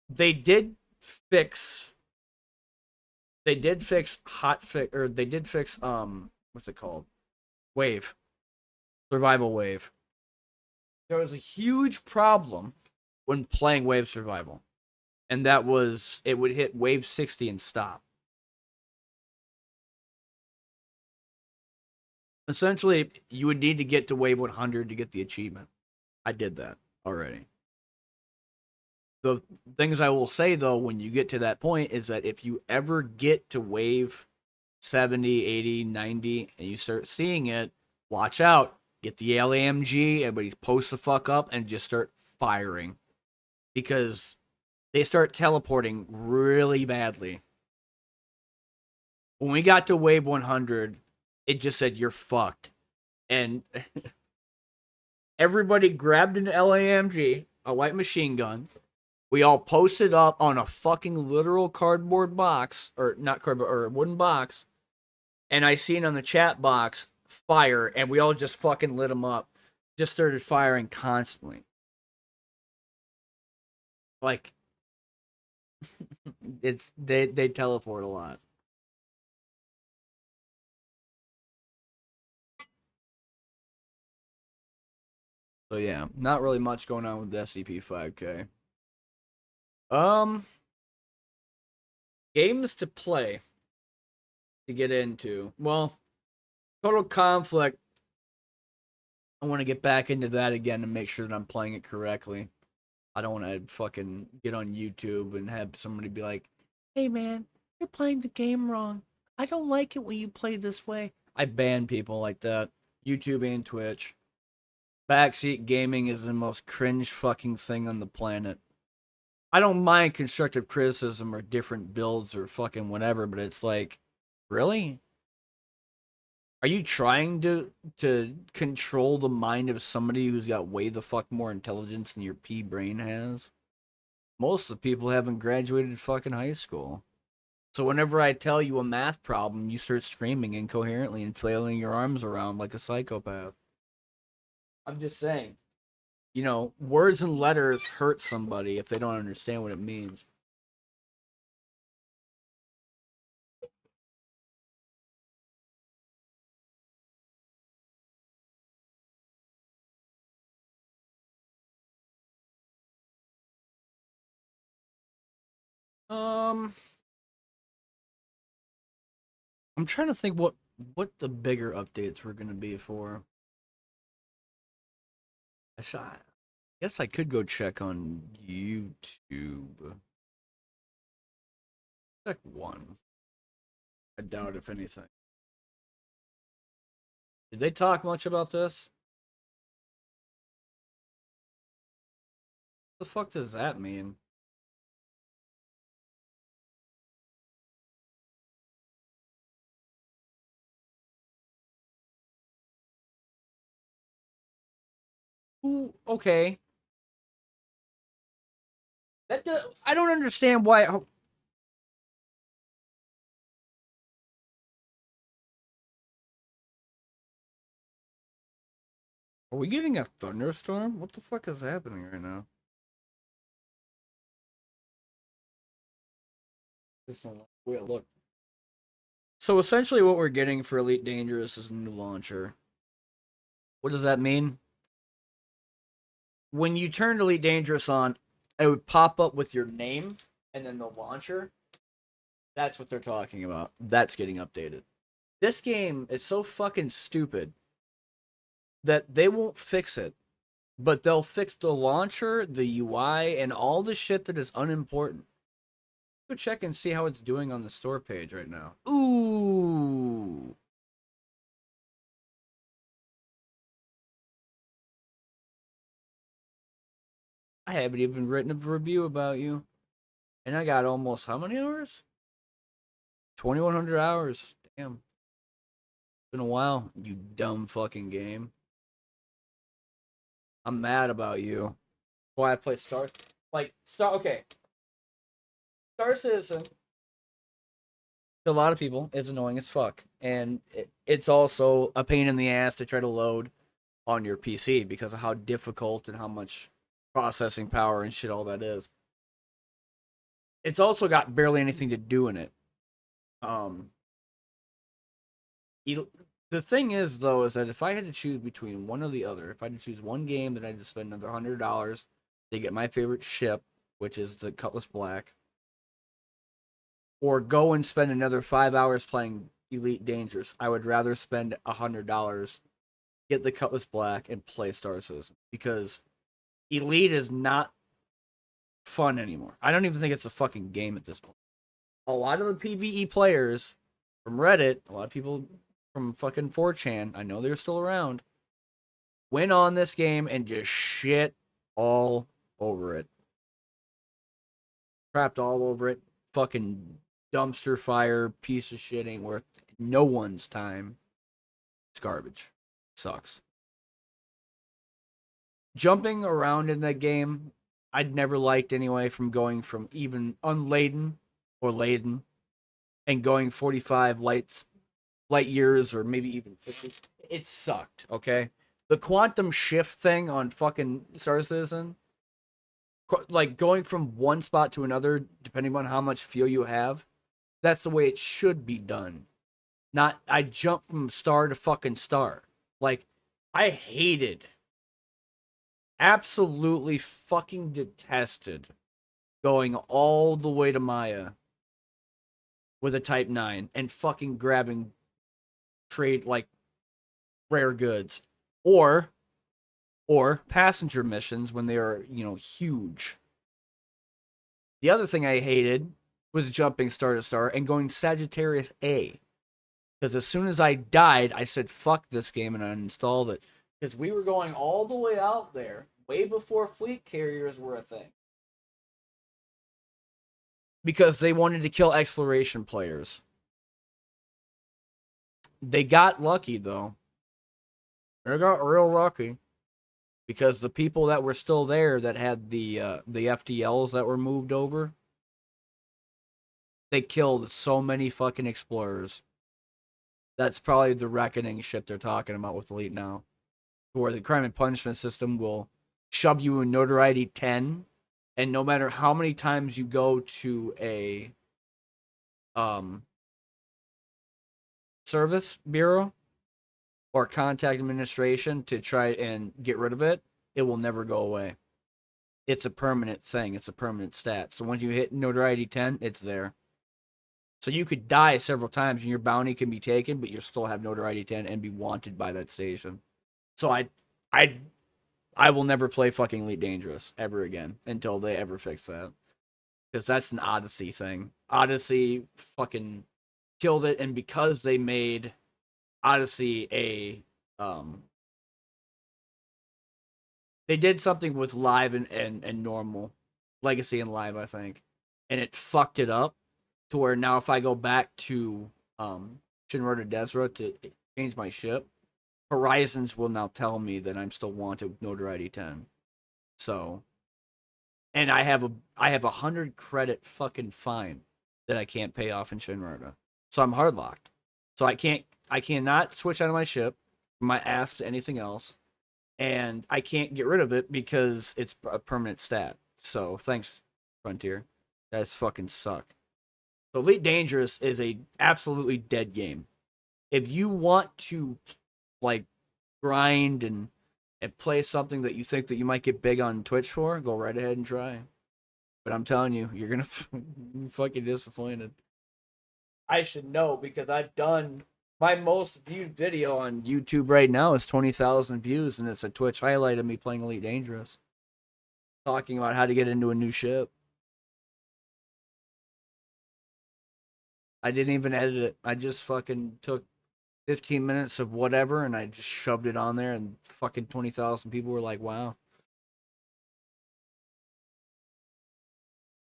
they did fix hot fix, or they did fix what's it called, wave, survival wave. There was a huge problem when playing wave survival, and that was it would hit wave 60 and stop. Essentially, you would need to get to wave 100 to get the achievement. I did that already. The things I will say though, when you get to that point, is that if you ever get to wave 70, 80, 90, and you start seeing it, watch out. Get the LAMG, everybody post the fuck up and just start firing. Because they start teleporting really badly. When we got to wave 100, it just said, you're fucked. And everybody grabbed an LAMG, a light machine gun. We all posted up on a fucking literal cardboard box, or not cardboard, or a wooden box. And I seen on the chat box, fire, and we all just fucking lit them up. Just started firing constantly. Like, they teleport a lot. So yeah, not really much going on with the SCP-5K. Games to play, to get into. Well, Total Conflict, I want to get back into that again and make sure that I'm playing it correctly. I don't want to fucking get on YouTube and have somebody be like, hey man, you're playing the game wrong. I don't like it when you play this way. I ban people like that. YouTube and Twitch. Backseat gaming is the most cringe fucking thing on the planet. I don't mind constructive criticism or different builds or fucking whatever, but it's like, really? Are you trying to control the mind of somebody who's got way the fuck more intelligence than your pea brain has? Most of the people haven't graduated fucking high school. So whenever I tell you a math problem, you start screaming incoherently and flailing your arms around like a psychopath. I'm just saying. You know, words and letters hurt somebody if they don't understand what it means. Um, I'm trying to think what the bigger updates were gonna be for. I guess I could go check on YouTube. Check one. I doubt if anything. Did they talk much about this? What the fuck does that mean? Ooh, okay. I don't understand why. Are we getting a thunderstorm? What the fuck is happening right now? Wait, look. So essentially, what we're getting for Elite Dangerous is a new launcher. What does that mean? When you turned Elite Dangerous on, it would pop up with your name and then the launcher. That's what they're talking about. That's getting updated. This game is so fucking stupid that they won't fix it, but they'll fix the launcher, the UI, and all the shit that is unimportant. Go check and see how it's doing on the store page right now. Ooh. I haven't even written a review about you. And I got almost how many hours? 2,100 hours. Damn. It's been a while, you dumb fucking game. I'm mad about you. Why I play Star. Okay. Star Citizen, to a lot of people, is annoying as fuck. And it's also a pain in the ass to try to load on your PC because of how difficult and how much processing power and shit all that is. It's also got barely anything to do in it. Um, the thing is, though, is that if I had to choose between one or the other, if I had to choose one game that I had to spend another $100 to get my favorite ship, which is the Cutlass Black, or go and spend another 5 hours playing Elite Dangerous, I would rather spend $100, get the Cutlass Black, and play Star Citizen because Elite is not fun anymore. I don't even think it's a fucking game at this point. A lot of the PvE players from Reddit, a lot of people from fucking 4chan, I know they're still around, went on this game and just shit all over it. Crapped all over it. Fucking dumpster fire piece of shit ain't worth no one's time. It's garbage. Sucks. Jumping around in that game, I'd never liked anyway, from going from even unladen or laden and going 45 light years or maybe even 50. It sucked, okay? The quantum shift thing on fucking Star Citizen, like going from one spot to another, depending on how much fuel you have, that's the way it should be done. Not, I jump from star to fucking star. Like, I hated, absolutely fucking detested going all the way to Maya with a Type 9 and fucking grabbing trade, like, rare goods. Or passenger missions when they are, huge. The other thing I hated was jumping star to star and going Sagittarius A. Because as soon as I died, I said, fuck this game, and I uninstalled it. Because we were going all the way out there, way before fleet carriers were a thing. Because they wanted to kill exploration players. They got lucky, though. They got real lucky. Because the people that were still there that had the FDLs that were moved over, they killed so many fucking explorers. That's probably the reckoning shit they're talking about with Elite now. Where the crime and punishment system will shove you in notoriety 10, and no matter how many times you go to a service bureau or contact administration to try and get rid of it, it will never go away. It's a permanent thing. It's a permanent stat. So once you hit notoriety 10, it's there. So you could die several times and your bounty can be taken, but you'll still have notoriety 10 and be wanted by that station. So I will never play fucking Elite Dangerous ever again until they ever fix that. Because that's an Odyssey thing. Odyssey fucking killed it, and because they made Odyssey they did something with live and normal. Legacy and live, I think. And it fucked it up to where now if I go back to Shinrota Desra to change my ship, Horizons will now tell me that I'm still wanted with notoriety 10. So, and I have a 100 credit fucking fine that I can't pay off in Shinrota. So I'm hard locked. So I cannot switch out of my ship, my ASP to anything else, and I can't get rid of it because it's a permanent stat. So thanks, Frontier. That's fucking suck. So Elite Dangerous is a absolutely dead game. If you want to like grind and play something that you think that you might get big on Twitch for, go right ahead and try. But I'm telling you, you're gonna fucking disappointed. I should know because I've done my most viewed video on YouTube right now is 20,000 views, and it's a Twitch highlight of me playing Elite Dangerous, talking about how to get into a new ship. I didn't even edit it. I just fucking took 15 minutes of whatever, and I just shoved it on there, and fucking 20,000 people were like, wow.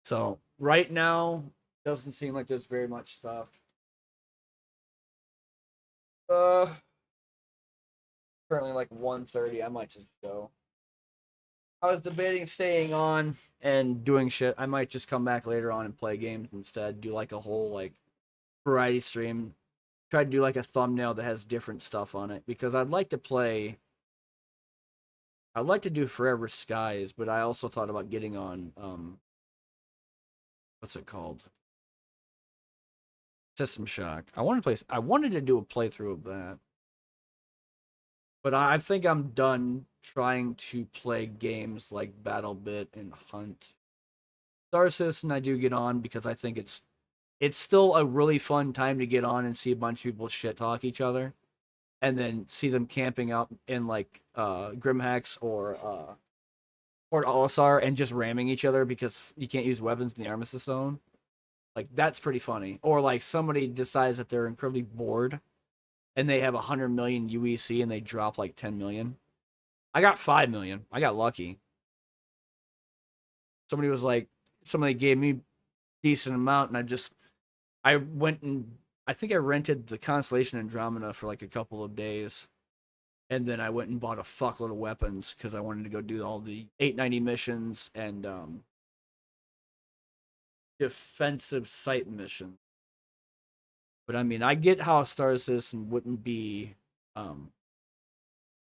So, right now, doesn't seem like there's very much stuff. Currently like 1:30. I might just go. I was debating staying on and doing shit. I might just come back later on and play games instead. Do like a whole like variety stream. Try to do like a thumbnail that has different stuff on it because I'd like to play. I'd like to do Forever Skies, but I also thought about getting on what's it called? System Shock. I wanted to do a playthrough of that. But I think I'm done trying to play games like BattleBit and Hunt. Star Citizen I do get on because I think it's still a really fun time to get on and see a bunch of people shit talk each other, and then see them camping out in like Grimhex or Olisar and just ramming each other because you can't use weapons in the Armistice Zone. Like that's pretty funny. Or like somebody decides that they're incredibly bored and they have 100 million UEC and they drop like 10 million. I got 5 million. I got lucky. Somebody gave me decent amount, and I went and I think I rented the Constellation Andromeda for like a couple of days, and then I went and bought a fuckload of weapons because I wanted to go do all the 890 missions and defensive site missions. But I mean, I get how Star Citizen wouldn't be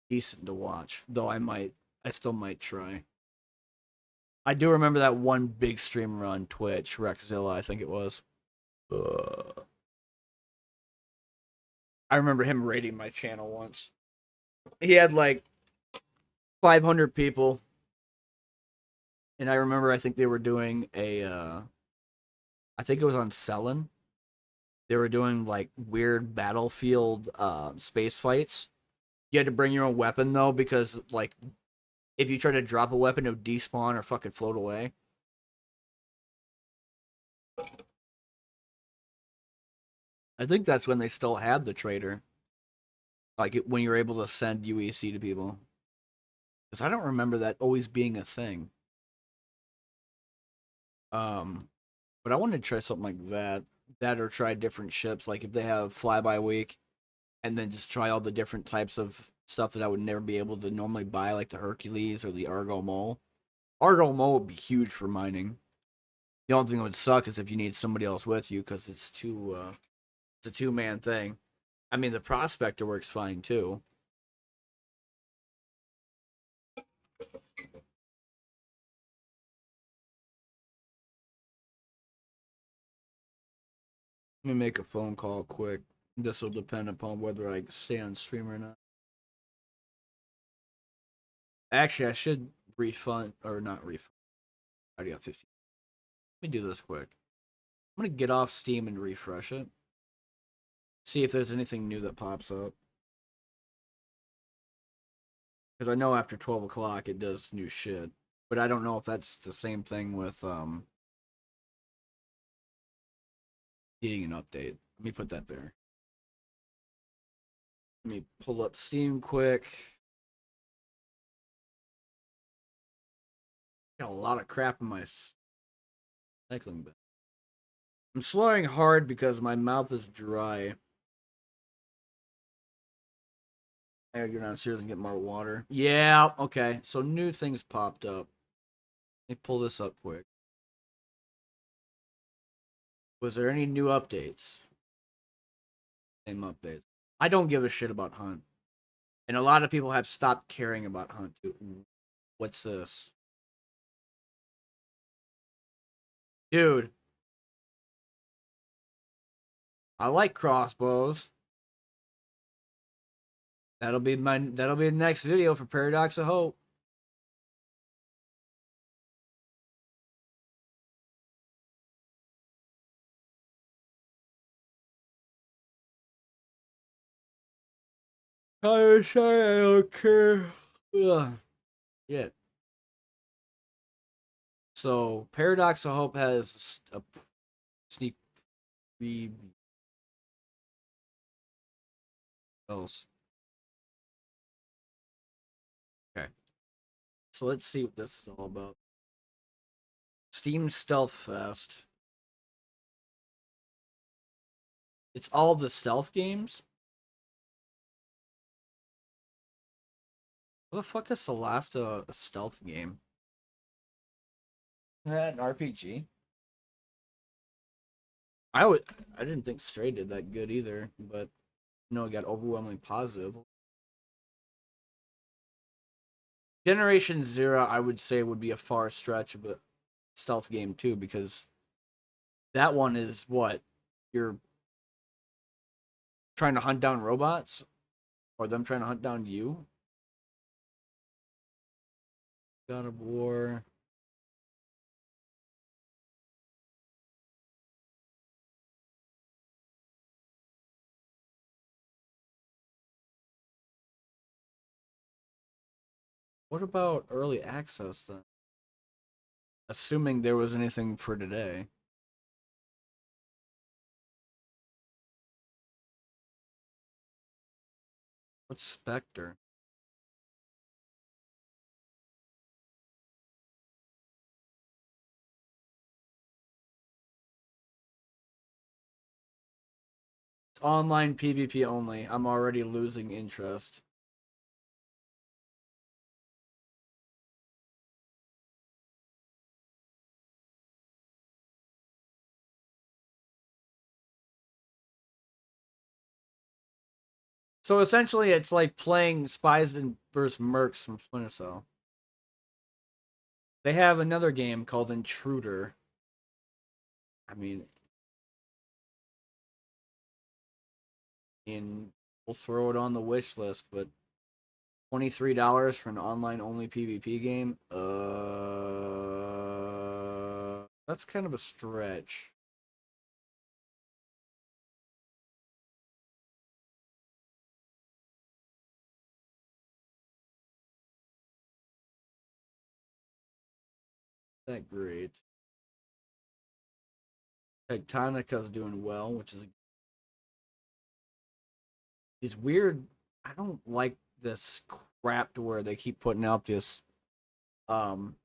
decent to watch, though I still might try. I do remember that one big streamer on Twitch, Rexzilla, I think it was. I remember him raiding my channel once. He had like 500 people, and I remember I think they were doing I think it was on Cellin. They were doing like weird battlefield space fights. You had to bring your own weapon though, because like if you tried to drop a weapon, it would despawn or fucking float away. I think that's when they still had the trader. Like when you're able to send UEC to people. Because I don't remember that always being a thing. Um, but I wanted to try something like that. That or try different ships. Like if they have flyby week, and then just try all the different types of stuff that I would never be able to normally buy, like the Hercules or the Argo Mole. Argo Mole would be huge for mining. The only thing that would suck is if you need somebody else with you because it's a 2-man thing. I mean, the Prospector works fine too. Let me make a phone call quick. This will depend upon whether I stay on stream or not. Actually, I should refund or not refund. I already got 50. Let me do this quick. I'm gonna get off Steam and refresh it. See if there's anything new that pops up. Because I know after 12 o'clock it does new shit. But I don't know if that's the same thing with needing an update. Let me put that there. Let me pull up Steam quick. Got a lot of crap in my cycling bin. I'm slurring hard because my mouth is dry. I gotta go downstairs and get more water. Yeah, okay. So new things popped up. Let me pull this up quick. Was there any new updates? Same updates. I don't give a shit about Hunt. And a lot of people have stopped caring about Hunt too. What's this? Dude, I like crossbows. That'll be the next video for Paradox of Hope. I'm sorry, I don't care. Ugh. Yeah. So Paradox of Hope has a sneak preview. Else. Okay. So let's see what this is all about. Steam Stealth Fest. It's all the stealth games? What the fuck is Solasta a stealth game? An RPG? I didn't think Stray did that good either, but it got overwhelmingly positive. Generation Zero, I would say, would be a far stretch of a stealth game too, because that one is what you're trying to hunt down robots, or them trying to hunt down you. God of War. What about early access then? Assuming there was anything for today. What's Spectre? It's online PvP only. I'm already losing interest. So essentially, it's like playing Spies and versus Mercs from Splinter Cell. They have another game called Intruder. I mean, we'll throw it on the wish list, but $23 for an online only PvP game? That's kind of a stretch. That great. Tectonica's doing well, which is these weird. I don't like this crap to where they keep putting out this um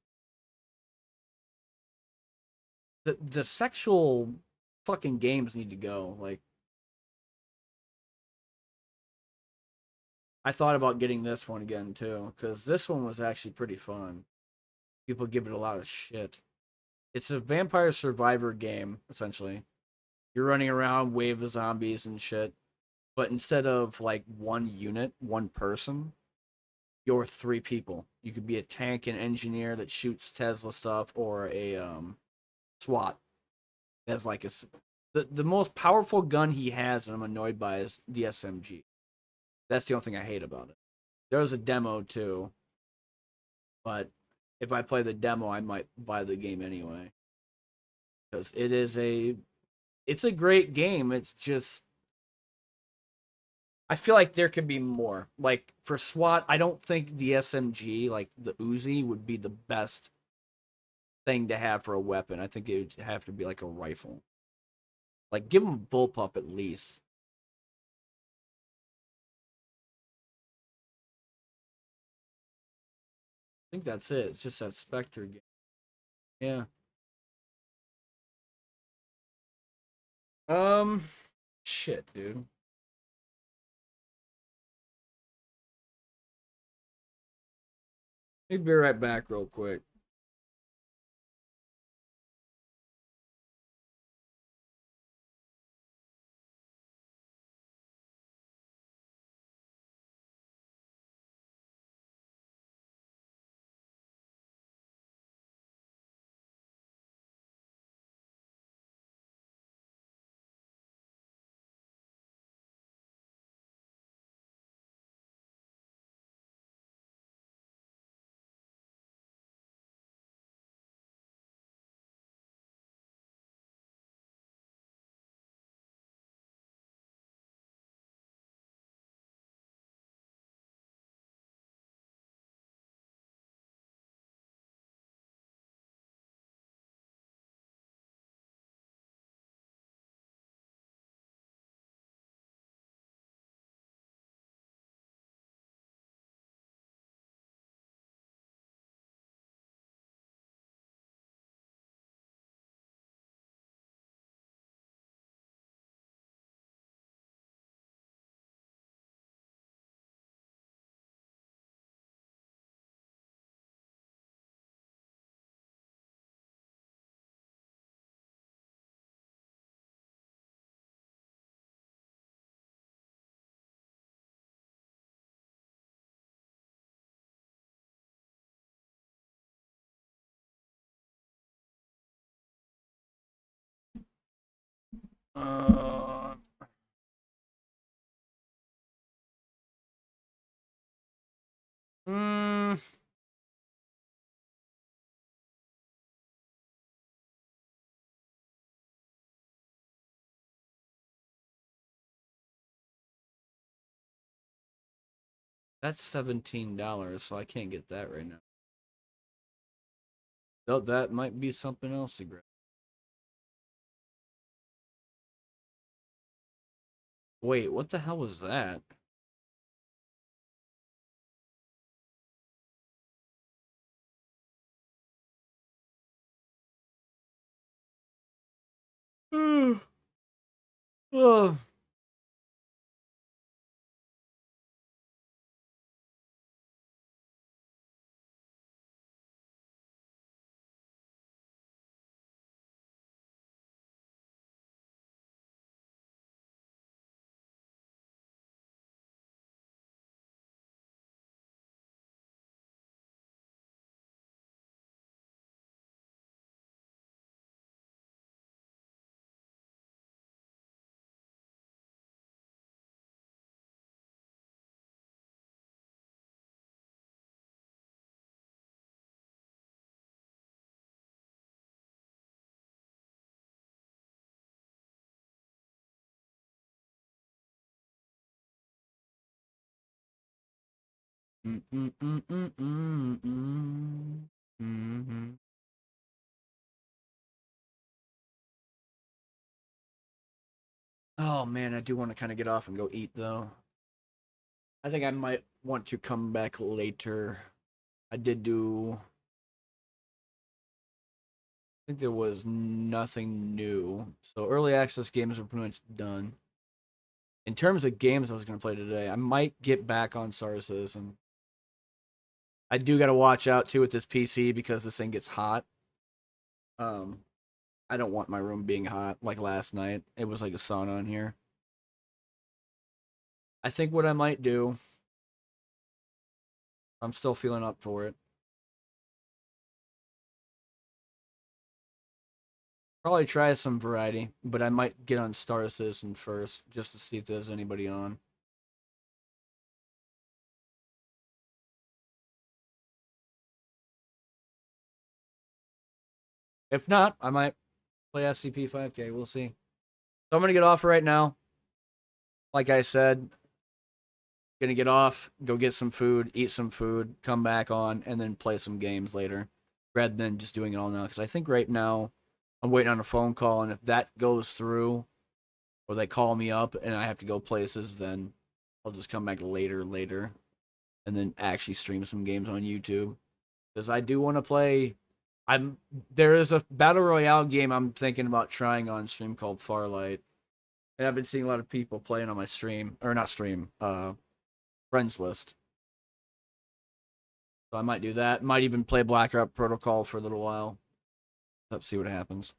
the sexual fucking games need to go. Like I thought about getting this one again too, because this one was actually pretty fun. People give it a lot of shit. It's a vampire survivor game, essentially. You're running around, wave of zombies and shit. But instead of like one unit, one person, you're three people. You could be a tank, an engineer that shoots Tesla stuff, or a SWAT. That's like the most powerful gun he has, and I'm annoyed by is the SMG. That's the only thing I hate about it. There was a demo too, but if I play the demo, I might buy the game anyway because it's a great game. It's just I feel like there could be more. Like for SWAT, I don't think the SMG, like the Uzi, would be the best thing to have for a weapon. I think it would have to be like a rifle. Like give them bullpup at least. I think that's it. It's just that Spectre game. Yeah. Um. Shit, dude. Let me be right back, real quick. Uh. Mm, that's $17, so I can't get that right now. Though that might be something else to grab. Wait, what the hell was that? Oh, mm, mm, mm, mm, mm, mm, mhm. Oh man, I do want to kind of get off and go eat though. I think I might want to come back later. I did do. I think there was nothing new. So early access games are pretty much done. In terms of games I was going to play today, I might get back on Star Citizen. I do got to watch out too with this PC because this thing gets hot. Um, I don't want my room being hot like last night. It was like a sauna in here. I think what I might do, I'm still feeling up for it. Probably try some variety, but I might get on Star Citizen first just to see if there's anybody on. If not, I might play SCP 5K. We'll see. So I'm gonna get off right now. Like I said, gonna get off, go get some food, eat some food, come back on, and then play some games later, rather than just doing it all now. Because I think right now I'm waiting on a phone call, and if that goes through, or they call me up and I have to go places, then I'll just come back later, and then actually stream some games on YouTube. Because I do want to play. There is a battle royale game I'm thinking about trying on stream called Farlight, and I've been seeing a lot of people playing on my stream or not stream, friends list. So I might do that. Might even play Blackout Protocol for a little while. Let's see what happens.